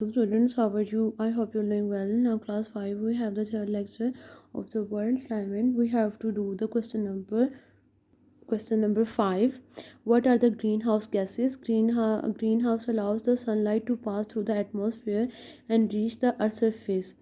Students, how are you? I hope you're doing well. Now, class 5, we have the third lecture of the world climate. We have to do the question number 5. What are the greenhouse gases? Greenhouse allows the sunlight to pass through the atmosphere and reach the earth surface.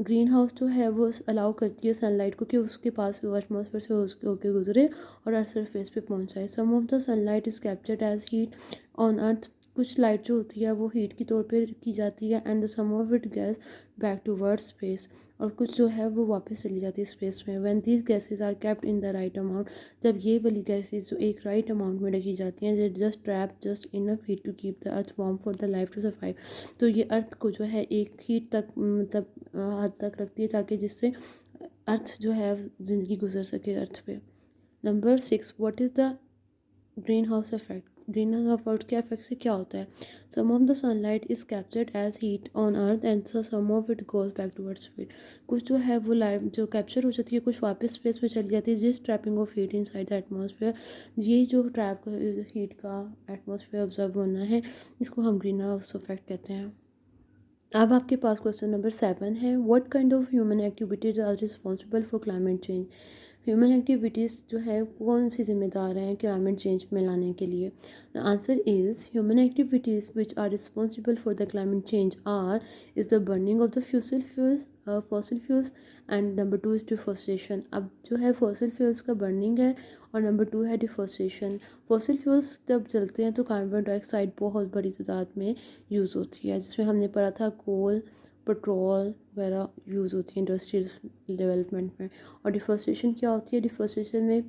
Green house जो है वो allow करती है sunlight को कि उसके पास वो atmosphere से उसके होके गुजरे और अर्थ सरफेस पे पहुंचाए. Some of the sunlight is captured as heat on earth. कुछ लाइट जो होती है वो हीट के तौर पे की जाती है and the some of it goes back to world space. और कुछ जो है वो वापस चली जाती है स्पेस में. When these gases are kept in the right amount, जब ये वाली गैसेज जो एक राइट अमाउंट में रखी जाती हैं, just trap just enough heat to keep the earth warm for the life to survive. तो ये अर्थ को जो है एक हीट तक मतलब हद तक रखती है ताकि जिससे अर्थ जो है ज़िंदगी गुजर सके अर्थ पे. Number 6, what is the greenhouse effect? Greenhouse effect के इफेक्ट से क्या होता है? Some of the sunlight is captured as heat on earth and some of it goes back towards space. कुछ जो है वो लाइट जो कैप्चर हो जाती है कुछ वापस स्पेस में चली जाती है. जिस trapping of heat in side the atmosphere, ये जो ट्रैप हीट का एटमोसफेयर ऑब्जर्व होना है इसको हम ग्रीन हाउस इफेक्ट कहते हैं. अब आपके पास क्वेश्चन नंबर 7 है. What kind of human activities are responsible for climate change? Human activities जो है कौन सी जिम्मेदार हैं क्लाइमेट चेंज में लाने के लिए? The answer is human activities which are responsible for the climate change are is the burning of the fossil fuels and number 2 is deforestation. अब जो है फॉसिल फ्यूल्स का बर्निंग है और नंबर 2 है डिफॉरेस्टेशन. फॉसिल फ्यूल्स जब जलते हैं तो कार्बन डाइऑक्साइड बहुत बड़ी तादाद में यूज़ होती है, जिसमें हमने पढ़ा था कोल पेट्रोल वगैरह यूज़ होती है इंडस्ट्रियल डेवलपमेंट में. और डिफॉरेस्टेशन क्या होती है? डिफॉरेस्टेशन में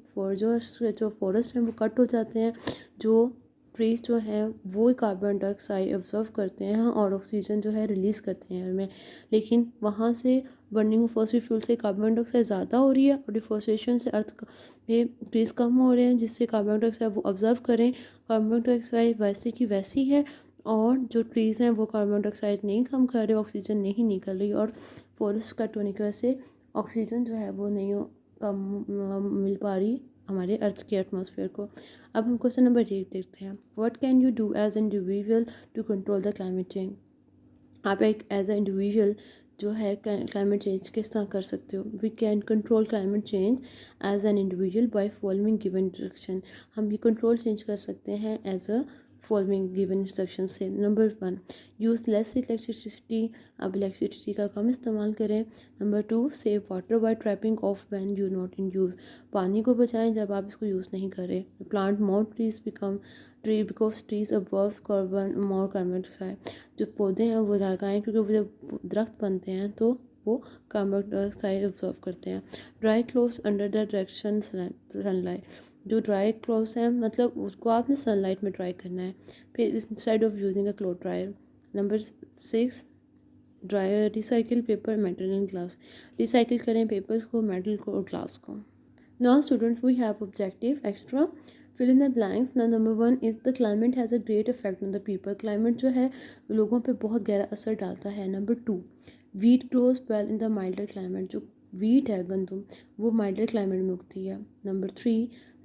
जो फॉरेस्ट हैं वो कट हो जाते हैं. जो ट्रीज जो हैं वो कार्बन डाइऑक्साइड ऑब्जर्व करते हैं और ऑक्सीजन जो है रिलीज़ करते हैं एयर में. लेकिन वहाँ से बर्निंग ऑफ फॉसिल फ्यूल से कार्बन डाइऑक्साइड ज़्यादा हो रही है और डिफॉरेस्टेशन से अर्थ में ट्रीज कम हो रहे हैं जिससे कार्बन डाइऑक्साइड वो ऑब्जर्व करें. कार्बन डाइऑक्साइड वैसे की वैसी है और जो ट्रीज़ हैं वो कार्बन डाइऑक्साइड नहीं कम कर रहे, ऑक्सीजन नहीं निकल रही और फॉरेस्ट कट होने की वजह से ऑक्सीजन जो है वो नहीं कम मिल पा रही हमारे अर्थ के एटमॉस्फेयर को. अब हम क्वेश्चन नंबर 8 देखते हैं. What can you do as individual to control the climate change? आप एक एज ए इंडिविजुअल जो है क्लाइमेट चेंज किस तरह कर सकते हो? We can control climate change as an individual by following given instruction. हम ये कंट्रोल चेंज कर सकते हैं as a following given instruction से. Number 1, use less electricity. अब इलेक्ट्रिसिटी का कम इस्तेमाल करें. Number 2, save water by trapping off when you not in use. पानी को बचाएं जब आप इसको यूज़ नहीं करें. Plant more trees because trees above carbon more carbon dioxide. जो पौधे हैं वो लगाएं क्योंकि वो जब दरख्त बनते हैं तो वो कार्बन डाइऑक्साइड ऑब्जॉर्व करते हैं. Dry clothes under the direction sunlight. जो ड्राई क्लोथ्स हैं मतलब उसको आपने सनलाइट में ड्राई करना है. फिर instead of using a cloth dryer. Number 6, dry recycle paper metal and glass. Recycle करें पेपर्स को, मेटल को और ग्लास को. Now students, we have objective extra. Fill in the blanks. Now number 1 is the climate has a great effect on the people. Climate जो है लोगों पे बहुत गहरा असर डालता है. Number 2, wheat grows well in the milder climate. जो wheat है गंदम वो milder climate में उगती है. Number 3,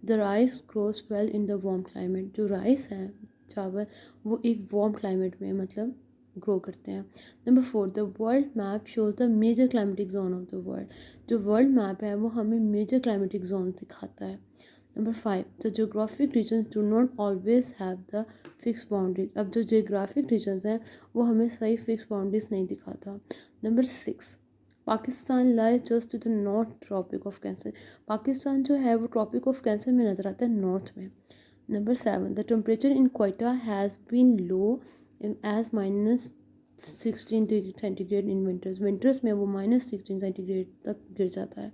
the rice grows well in the warm climate. जो rice है चावल वो एक warm climate में मतलब ग्रो करते हैं. Number 4, the world map shows the major climatic zone of the world. जो वर्ल्ड मैप है वो हमें मेजर क्लाइमेटिक जोन दिखाता है. Number 5, the geographic regions do not always have the fix boundaries. अब जो जोग्राफिक रीजन्स हैं वो हमें सही फिक्स बाउंड्रीज नहीं दिखाता. Number 6, Pakistan lies just to the north Tropic of Cancer. Pakistan जो है वो ट्रॉपिक ऑफ कैंसर में नज़र आता है नॉर्थ में. Number 7, the temperature in Quetta has been low as -16 degree centigrade in winters. Winters में वो -16 सेंटीग्रेड तक गिर जाता है.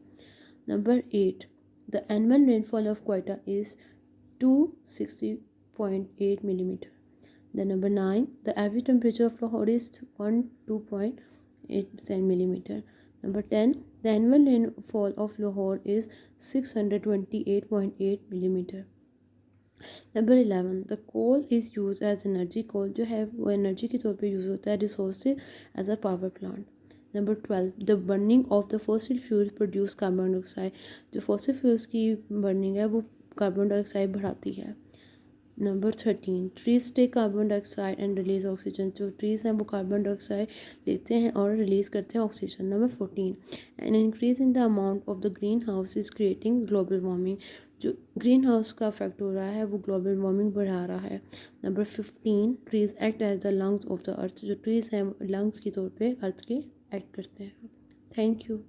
Number 8, the annual rainfall of Quetta is 260.8 millimetre. The number 9, the average temperature of Lahore is 102.8 millimeter. Number 10, the annual rainfall of Lahore is 628.8 millimeter. Number 11, the coal is use as energy. Coal जो है वो energy के तौर पे use होता है. Resources as a power plant. Number 12, the burning of the fossil fuels produce carbon dioxide. जो fossil fuels की बर्निंग है वो कार्बन डाइऑक्साइड बढ़ाती है. Number 13, trees take carbon dioxide and release oxygen. जो ट्रीज़ हैं वो कार्बन डाइऑक्साइड लेते हैं और रिलीज़ करते हैं oxygen. Number 14, an increase in the amount of the greenhouse is creating global warming. जो ग्रीन हाउस का इफेक्ट हो रहा है वो ग्लोबल वार्मिंग बढ़ा रहा है। Number 15, trees act as the lungs of the earth. जो ट्रीज़ हैं लंग्स के तौर पे अर्थ के एक्ट करते हैं। Thank you.